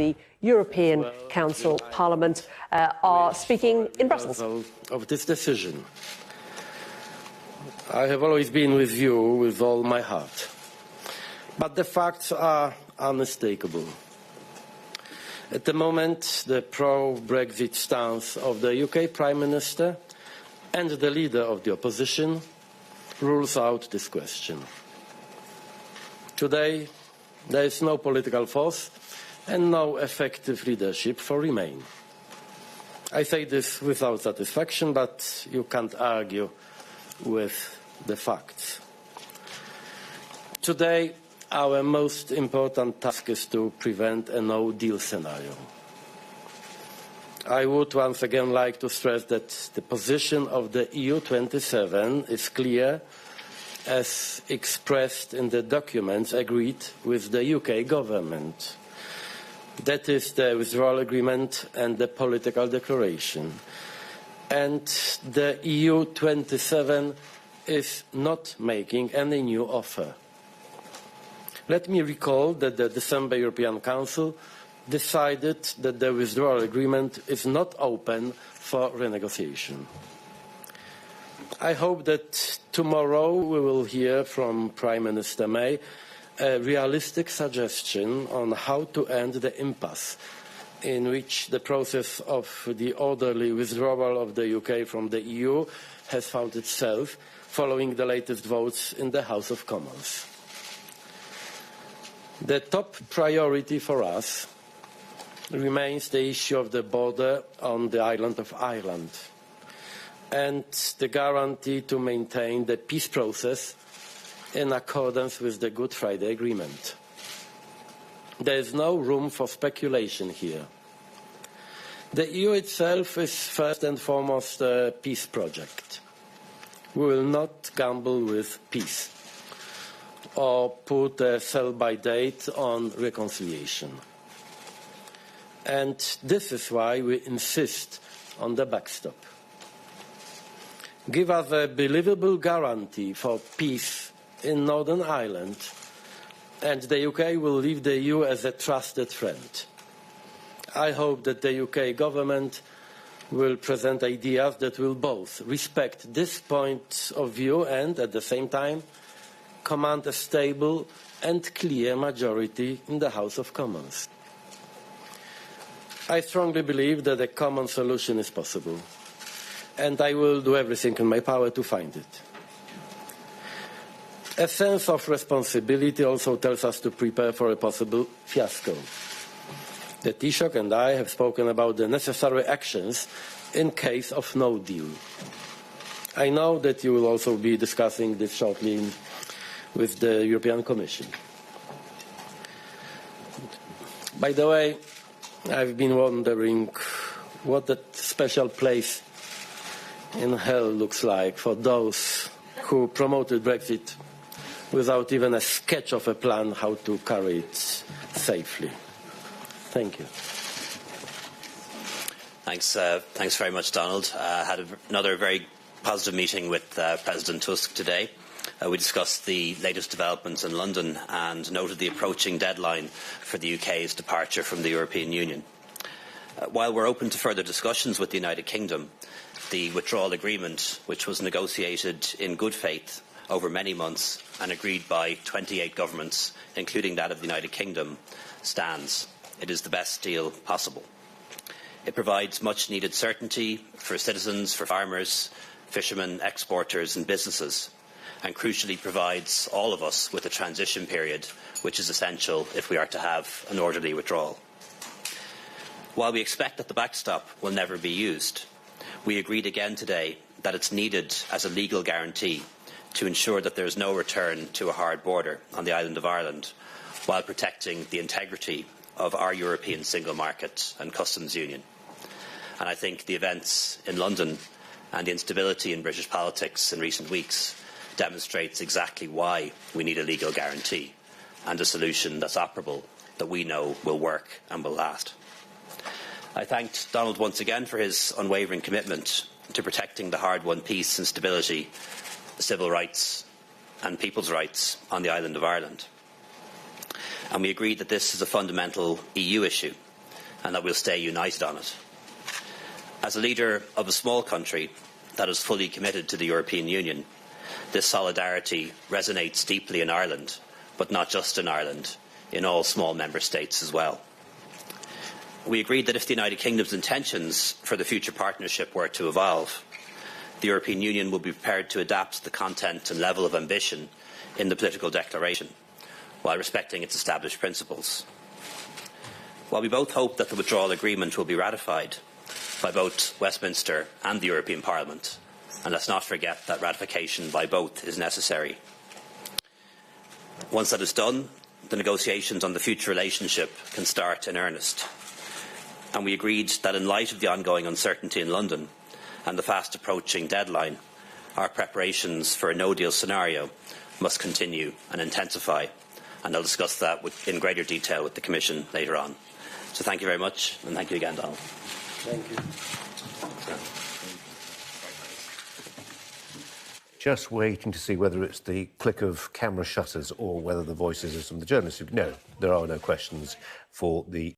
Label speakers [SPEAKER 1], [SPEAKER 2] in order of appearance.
[SPEAKER 1] The European Council Parliament are speaking in Brussels.
[SPEAKER 2] Of this decision. I have always been with you with all my heart. But the facts are unmistakable. At the moment, the pro-Brexit stance of the UK Prime Minister and the leader of the opposition rules out this question. Today, there is no political force and no effective leadership for Remain. I say this without satisfaction, but you can't argue with the facts. Today, our most important task is to prevent a no-deal scenario. I would once again like to stress that the position of the EU27 is clear, as expressed in the documents agreed with the UK government. That is the withdrawal agreement and the political declaration. And the EU27 is not making any new offer. Let me recall that the December European Council decided that the withdrawal agreement is not open for renegotiation. I hope that tomorrow we will hear from Prime Minister May a realistic suggestion on how to end the impasse in which the process of the orderly withdrawal of the UK from the EU has found itself following the latest votes in the House of Commons. The top priority for us remains the issue of the border on the island of Ireland and the guarantee to maintain the peace process in accordance with the Good Friday Agreement. There is no room for speculation here. The EU itself is first and foremost a peace project. We will not gamble with peace or put a sell-by date on reconciliation. And this is why we insist on the backstop. Give us a believable guarantee for peace in Northern Ireland, and the UK will leave the EU as a trusted friend. I hope that the UK government will present ideas that will both respect this point of view and, at the same time, command a stable and clear majority in the House of Commons. I strongly believe that a common solution is possible, and I will do everything in my power to find it. A sense of responsibility also tells us to prepare for a possible fiasco. The Taoiseach and I have spoken about the necessary actions in case of no deal. I know that you will also be discussing this shortly with the European Commission. By the way, I've been wondering what that special place in hell looks like for those who promoted Brexit without even a sketch of a plan how to carry it safely. Thank you.
[SPEAKER 3] Thanks very much, Donald. Had another very positive meeting with President Tusk today. We discussed the latest developments in London and noted the approaching deadline for the UK's departure from the European Union. While we're open to further discussions with the United Kingdom, the withdrawal agreement, which was negotiated in good faith over many months and agreed by 28 governments, including that of the United Kingdom, stands. It is the best deal possible. It provides much-needed certainty for citizens, for farmers, fishermen, exporters and businesses, and crucially provides all of us with a transition period which is essential if we are to have an orderly withdrawal. While we expect that the backstop will never be used, we agreed again today that it's needed as a legal guarantee to ensure that there is no return to a hard border on the island of Ireland, while protecting the integrity of our European single market and customs union. And I think the events in London and the instability in British politics in recent weeks demonstrates exactly why we need a legal guarantee and a solution that's operable, that we know will work and will last. I thanked Donald once again for his unwavering commitment to protecting the hard-won peace and stability, civil rights and people's rights on the island of Ireland. And we agreed that this is a fundamental EU issue and that we'll stay united on it. As a leader of a small country that is fully committed to the European Union, this solidarity resonates deeply in Ireland, but not just in Ireland, in all small member states as well. We agreed that if the United Kingdom's intentions for the future partnership were to evolve, the European Union would be prepared to adapt the content and level of ambition in the political declaration, while respecting its established principles. While we both hope that the withdrawal agreement will be ratified by both Westminster and the European Parliament, and let's not forget that ratification by both is necessary. Once that is done, the negotiations on the future relationship can start in earnest. And we agreed that in light of the ongoing uncertainty in London and the fast approaching deadline, our preparations for a no-deal scenario must continue and intensify. And I'll discuss that in greater detail with the Commission later on. So thank you very much, and thank you again, Donald.
[SPEAKER 2] Thank you.
[SPEAKER 4] Just waiting to see whether it's the click of camera shutters or whether the voices of some of the journalists. No, there are no questions for the